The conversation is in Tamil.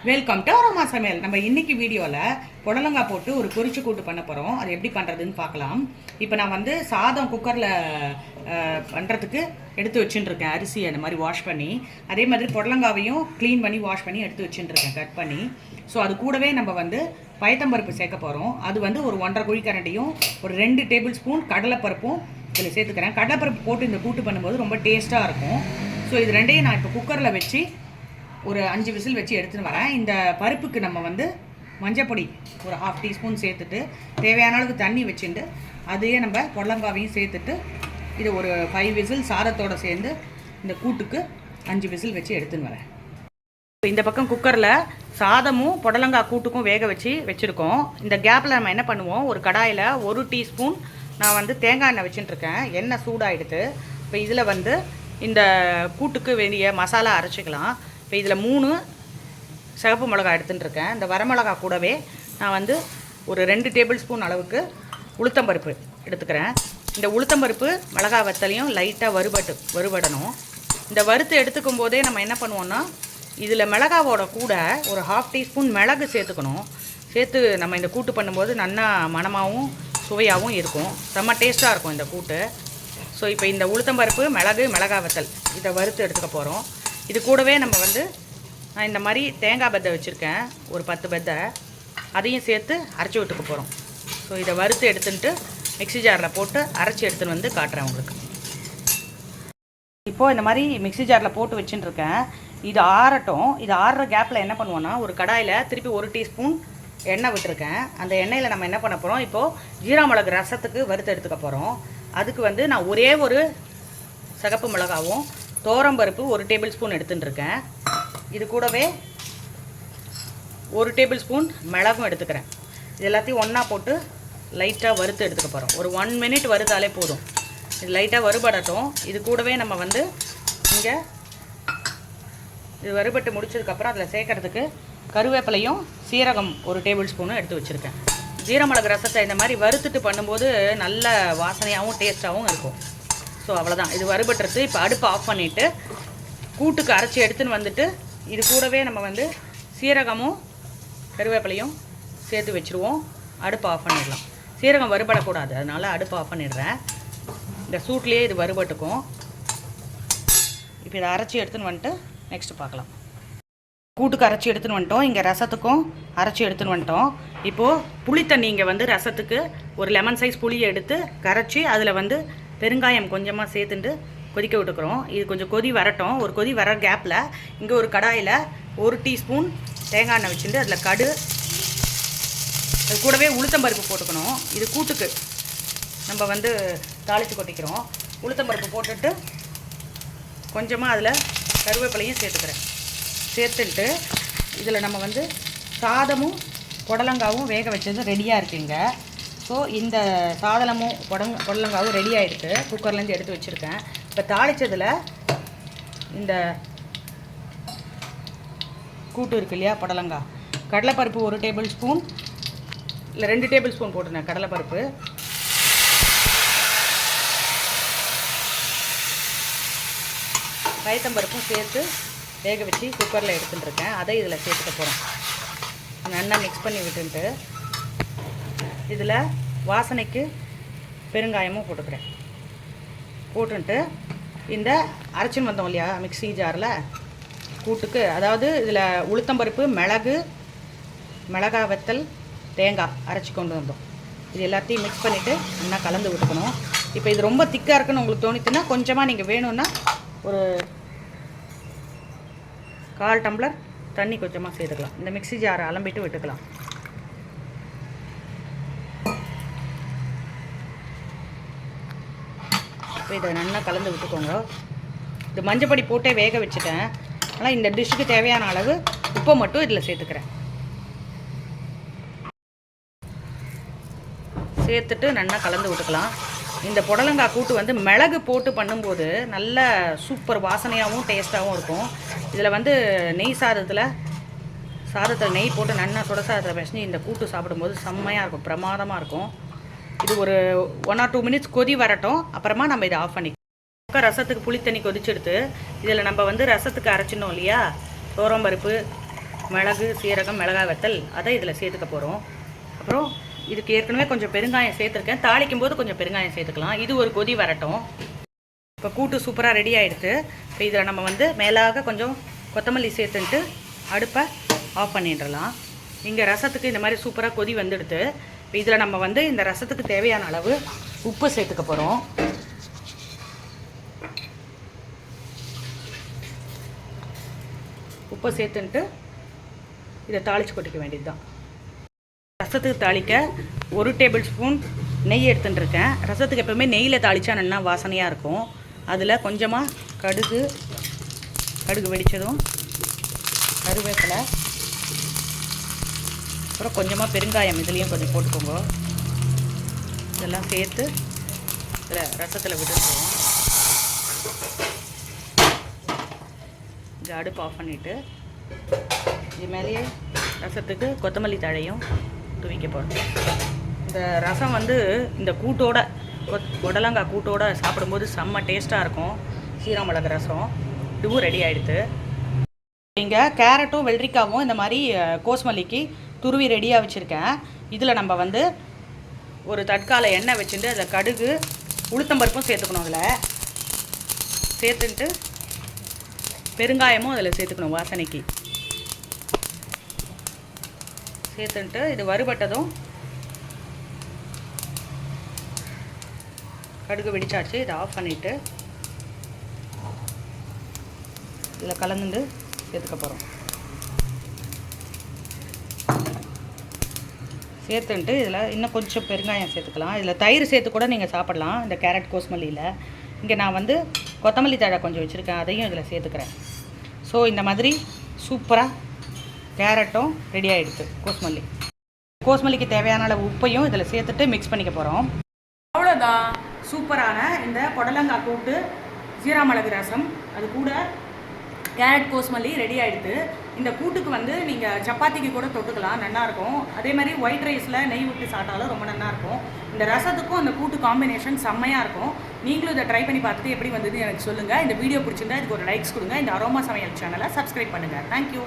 வெல்கம் டு அரோமா சமையல். நம்ம இன்னைக்கு வீடியோவில் புடலங்காய் போட்டு ஒரு பொரிச்சு கூட்டு பண்ண போகிறோம். அது எப்படி பண்ணுறதுன்னு பார்க்கலாம். இப்போ நான் வந்து சாதம் குக்கரில் பண்ணுறதுக்கு எடுத்து வச்சுட்டுருக்கேன். அரிசி அந்த மாதிரி வாஷ் பண்ணி, அதே மாதிரி புடலங்காவையும் க்ளீன் பண்ணி வாஷ் பண்ணி எடுத்து வச்சுட்டுருக்கேன் கட் பண்ணி. ஸோ அது கூடவே நம்ம வந்து பயத்தம்பருப்பு சேர்க்க போகிறோம். அது வந்து ஒரு 1.5 குழிக்கரண்டியும் ஒரு 2 டேபிள் ஸ்பூன் கடலைப்பருப்பும் இதில் சேர்த்துக்கிறேன். கடலைப்பருப்பு போட்டு இந்த கூட்டு பண்ணும்போது ரொம்ப டேஸ்ட்டாக இருக்கும். ஸோ இது ரெண்டையும் நான் இப்போ குக்கரில் வச்சு ஒரு 5 விசில் வச்சு எடுத்துன்னு வரேன். இந்த பருப்புக்கு நம்ம வந்து மஞ்சப்பொடி ஒரு 1/2 டீஸ்பூன் சேர்த்துட்டு தேவையான அளவுக்கு தண்ணி வச்சுட்டு அதையே நம்ம புடலங்காவையும் சேர்த்துட்டு இது ஒரு 5 விசில் சாதத்தோடு சேர்ந்து இந்த கூட்டுக்கு 5 விசில் வச்சு எடுத்துன்னு வரேன். இந்த பக்கம் குக்கரில் சாதமும் புடலங்காய் கூட்டுக்கும் வேக வச்சுருக்கோம். இந்த கேப்பில் நம்ம என்ன பண்ணுவோம், ஒரு கடாயில் 1 டீஸ்பூன் நான் வந்து தேங்காய் எண்ணெய் வச்சுட்டுருக்கேன். எண்ணெய் சூடாகிடுது. இப்போ இதில் வந்து இந்த கூட்டுக்கு வேண்டிய மசாலா அரைச்சிக்கலாம். இப்போ இதில் 3 சிவப்பு மிளகாய் எடுத்துட்டுருக்கேன். இந்த வரமிளகா கூடவே நான் வந்து ஒரு 2 டேபிள் ஸ்பூன் அளவுக்கு உளுத்தம்பருப்பு எடுத்துக்கிறேன். இந்த உளுத்தம்பருப்பு மிளகா வத்தலையும் லைட்டாக வறுபடணும். இந்த வறுத்து எடுத்துக்கும் போதே நம்ம என்ன பண்ணுவோன்னா, இதில் மிளகாவோட கூட ஒரு 1/2 டீஸ்பூன் மிளகு சேர்த்துக்கணும். சேர்த்து நம்ம இந்த கூட்டு பண்ணும்போது நல்லா மணமாகவும் சுவையாகவும் இருக்கும். செம்ம டேஸ்ட்டாக இருக்கும் இந்த கூட்டு. ஸோ இப்போ இந்த உளுத்தம்பருப்பு மிளகா வத்தல் இதை வறுத்து எடுத்துக்க போகிறோம். இது கூடவே நம்ம வந்து நான் இந்த மாதிரி தேங்காய் பெத்தை வச்சுருக்கேன், ஒரு 10 பெத்தை, அதையும் சேர்த்து அரைச்சி விட்டுக்க போகிறோம். ஸோ இதை வறுத்து எடுத்துட்டு மிக்ஸி ஜாரில் போட்டு அரைச்சி எடுத்துன்னு வந்து காட்டுறேன் உங்களுக்கு. இப்போது இந்த மாதிரி மிக்ஸி ஜாரில் போட்டு வச்சுட்டுருக்கேன். இது ஆறட்டும். இது ஆறுற கேப்பில் என்ன பண்ணுவோன்னா, ஒரு கடாயில் திருப்பி 1 டீஸ்பூன் எண்ணெய் விட்டுருக்கேன். அந்த எண்ணெயில் நம்ம என்ன பண்ண போகிறோம், இப்போது ஜீரா மிளகு ரசத்துக்கு வறுத்து எடுத்துக்க போகிறோம். அதுக்கு வந்து நான் ஒரே ஒரு சிகப்பு மிளகாவும் தோரம்பருப்பு 1 டேபிள் ஸ்பூன் எடுத்துட்டுருக்கேன். இது கூடவே 1 டேபிள் ஸ்பூன் மிளகும் எடுத்துக்கிறேன். இது எல்லாத்தையும் ஒன்றா போட்டு லைட்டாக வறுத்து எடுத்துக்க போகிறோம். ஒரு 1 மினிட் வறுத்தாலே போதும். இது லைட்டாக வறுபடட்டும். இது கூடவே நம்ம வந்து இங்கே இது வறுபட்டு முடிச்சதுக்கப்புறம் அதில் சேர்க்கறதுக்கு கருவேப்பிலையும் சீரகம் 1 டேபிள் ஸ்பூனும் எடுத்து வச்சுருக்கேன். ஜீரமிளகு ரசத்தை இந்த மாதிரி வறுத்துட்டு பண்ணும்போது நல்ல வாசனையாகவும் டேஸ்ட்டாகவும் இருக்கும். ஸோ அவ்வளோதான், இது வறுபட்டுறது. இப்போ அடுப்பு ஆஃப் பண்ணிவிட்டு கூட்டுக்கு அரைச்சி எடுத்துன்னு வந்துட்டு இது கூடவே நம்ம வந்து சீரகமும் கருவேப்பிலையும் சேர்த்து வச்சுருவோம். அடுப்பு ஆஃப் பண்ணிடலாம். சீரகம் வறுபடக்கூடாது, அதனால் அடுப்பு ஆஃப் பண்ணிடுறேன். இந்த சூட்லேயே இது வறுபட்டுக்கும். இப்போ இதை அரைச்சி எடுத்துன்னு வந்துட்டு நெக்ஸ்ட்டு பார்க்கலாம். கூட்டுக்கு அரைச்சி எடுத்துன்னு வந்துட்டோம். இங்கே ரசத்துக்கும் அரைச்சி எடுத்துன்னு வந்துட்டோம். இப்போது புளி தண்ணி இங்கே வந்து ரசத்துக்கு ஒரு லெமன் சைஸ் புளியை எடுத்து கரைச்சி அதில் வந்து பெருங்காயம் கொஞ்சமாக சேர்த்துட்டு கொதிக்க விட்டுக்கிறோம். இது கொஞ்சம் கொதி வரட்டும். ஒரு கொதி வர கேப்பில் இங்கே ஒரு கடாயில் 1 டீஸ்பூன் தேங்காய் எண்ணெய் வச்சுட்டு அதில் கடு, அது கூடவே உளுத்தம்பருப்பு போட்டுக்கணும். இது கூட்டுக்கு நம்ம வந்து தாளித்து கொட்டிக்கிறோம். உளுத்தம்பருப்பு போட்டுட்டு கொஞ்சமாக அதில் கருவேப்பிலையும் சேர்த்துக்கிறேன். சேர்த்துட்டு இதில் நம்ம வந்து சாதமும் புடலங்காவும் வேக வச்சது ரெடியாக இருக்குங்க. ஸோ இந்த சாதனமும் புடலங்காவும் ரெடி ஆகிடுது. குக்கர்லேருந்து எடுத்து வச்சுருக்கேன். இப்போ தாளித்ததில் இந்த கூட்டு இருக்கு இல்லையா, புடலங்காய், கடலைப்பருப்பு 1 டேபிள் ஸ்பூன் இல்லை 2 டேபிள் ஸ்பூன் போட்டுருந்தேன் கடலைப்பருப்பு. பயத்தம்பருப்பும் சேர்த்து வேக வச்சு குக்கரில் எடுத்துட்டுருக்கேன். அதை இதில் சேர்த்துக்க போகிறோம். நல்லா மிக்ஸ் பண்ணி விட்டுட்டு இதில் வாசனைக்கு பெருங்காயமும் போட்டுக்கிறேன். போட்டுன்ட்டு இந்த அரைச்சின்னு வந்தோம் இல்லையா மிக்ஸி ஜாரில் கூட்டுக்கு, அதாவது இதில் உளுத்தம்பருப்பு மிளகாய் வத்தல் தேங்காய் அரைச்சி கொண்டு வந்தோம். இது எல்லாத்தையும் மிக்ஸ் பண்ணிவிட்டு நல்லா கலந்து விட்டுக்கணும். இப்போ இது ரொம்ப திக்காக இருக்குன்னு உங்களுக்கு தோணிச்சுன்னா கொஞ்சமாக நீங்கள் வேணும்னா ஒரு 1/4 டம்ளர் தண்ணி கொஞ்சமாக சேர்த்துக்கலாம். இந்த மிக்ஸி ஜாரை அலம்பிட்டு விட்டுக்கலாம். இப்போ இதை நல்லா கலந்து விட்டுக்கோங்க. இது மஞ்சப்பொடி போட்டே வேக வச்சுட்டேன். ஆனால் இந்த டிஷ்ஷுக்கு தேவையான அளவு உப்பை மட்டும் இதில் சேர்த்துக்கிறேன். சேர்த்துட்டு நல்லா கலந்து விட்டுக்கலாம். இந்த புடலங்காய் கூட்டு வந்து மிளகு போட்டு பண்ணும்போது நல்ல சூப்பர் வாசனையாகவும் டேஸ்ட்டாகவும் இருக்கும். இதில் வந்து நெய் சாதத்தில் நெய் போட்டு நல்லா சுட சாதத்தில் பிசைஞ்சு இந்த கூட்டு சாப்பிடும்போது செம்மையாக இருக்கும், பிரமாதமாக இருக்கும். இது ஒரு 1 or 2 மினிட்ஸ் கொதி வரட்டும். அப்புறமா நம்ம இதை ஆஃப் பண்ணிக்கலாம். ரசத்துக்கு புளி தண்ணி கொதிச்செடுத்து இதில் நம்ம வந்து ரசத்துக்கு அரைச்சினோம் இல்லையா, தோரம்பருப்பு மிளகு, சீரகம், மிளகாய் வத்தல் அதை இதில் சேர்த்துக்க போகிறோம். அப்புறம் இதுக்கு ஏற்கனவே கொஞ்சம் பெருங்காயம் சேர்த்துருக்கேன். தாளிக்கும் போது கொஞ்சம் பெருங்காயம் சேர்த்துக்கலாம். இது ஒரு கொதி வரட்டும். இப்போ கூட்டு சூப்பராக ரெடி ஆகிடுது. இப்போ இதில் நம்ம வந்து மேலாக கொஞ்சம் கொத்தமல்லி சேர்த்துன்ட்டு அடுப்பை ஆஃப் பண்ணிடலாம். இங்கே ரசத்துக்கு இந்த மாதிரி சூப்பராக கொதி வந்துடுது. இப்போ இதில் நம்ம வந்து இந்த ரசத்துக்கு தேவையான அளவு உப்பு சேர்த்துக்க போகிறோம். உப்பை சேர்த்துன்ட்டு இதை தாளித்து கொட்டிக்க வேண்டியது தான். ரசத்துக்கு தாளிக்க 1 டேபிள் ஸ்பூன் நெய் எடுத்துட்டுருக்கேன். ரசத்துக்கு எப்போவுமே நெய்யில் தாளித்தா நல்லா வாசனையாக இருக்கும். அதில் கொஞ்சமாக கடுகு வெடித்ததும் கருவேப்பிலை, அப்புறம் கொஞ்சமாக பெருங்காயம் இதுலேயும் கொஞ்சம் போட்டுக்கோங்க. இதெல்லாம் சேர்த்து இதில் ரசத்தில் விட்டுருக்கோம். இது அடுப்பு ஆஃப் பண்ணிவிட்டு இது மேலேயே ரசத்துக்கு கொத்தமல்லி தழையும் தூவிக்க போகிறோம். இந்த ரசம் வந்து இந்த கூட்டோட புடலங்காய் கூட்டோட சாப்பிடும்போது செம்ம டேஸ்ட்டாக இருக்கும். சீரகமிளகு ரசம் இதுவும் ரெடி ஆகிடுது. இங்கே கேரட்டும் வெள்ளரிக்காவும் இந்த மாதிரி கோஸ்மல்லிக்கு துருவி ரெடியாக வச்சுருக்கேன். இதில் நம்ம வந்து ஒரு தட்கால எண்ணெய் வச்சுட்டு அதில் கடுகு உளுத்தம்பருப்பும் சேர்த்துக்கணும். அதில் சேர்த்துட்டு பெருங்காயமும் அதில் சேர்த்துக்கணும் வாசனைக்கு. சேர்த்துட்டு இது வறுபட்டதும் கடுகு வெடிச்சாச்சு. இதை ஆஃப் பண்ணிவிட்டு இதில் கலந்துட்டு சேர்த்துக்க போகிறோம். சேர்த்துன்ட்டு இதில் இன்னும் கொஞ்சம் பெருங்காயம் சேர்த்துக்கலாம். இதில் தயிர் சேர்த்து கூட நீங்கள் சாப்பிட்லாம் இந்த கேரட் கோஸ்மல்லியில். இங்கே நான் வந்து கொத்தமல்லி தழை கொஞ்சம் வச்சுருக்கேன், அதையும் இதில் சேர்த்துக்கிறேன். ஸோ இந்த மாதிரி சூப்பராக கேரட்டும் ரெடி ஆகிடுது. கோஸ்மல்லிக்கு தேவையான அளவு உப்பையும் இதில் சேர்த்துட்டு மிக்ஸ் பண்ணிக்க போகிறோம். அவ்வளோதான், சூப்பரான இந்த புடலங்காய் கூட்டு சீரகமிளகு ரசம் அது கூட கேரட் கோஸ்மல்லி ரெடி ஆகிடுது. இந்த கூட்டுக்கு வந்து நீங்கள் சப்பாத்திக்கு கூட தொட்டுக்கலாம், நல்லாயிருக்கும். அதே மாதிரி ஒயிட் ரைஸில் நெய் விட்டு சாப்பிட்டாலும் ரொம்ப நல்லாயிருக்கும். இந்த ரசத்துக்கும் அந்த கூட்டு காம்பினேஷன் செம்மையாக இருக்கும். நீங்களும் இதை ட்ரை பண்ணி பார்த்துட்டு எப்படி வந்தது எனக்கு சொல்லுங்கள். இந்த வீடியோ பிடிச்சிருந்தா இதுக்கு ஒரு லைக்ஸ் கொடுங்க. இந்த அரோமா சமையல் சேனலை சப்ஸ்கிரைப் பண்ணுங்கள். தேங்க்யூ.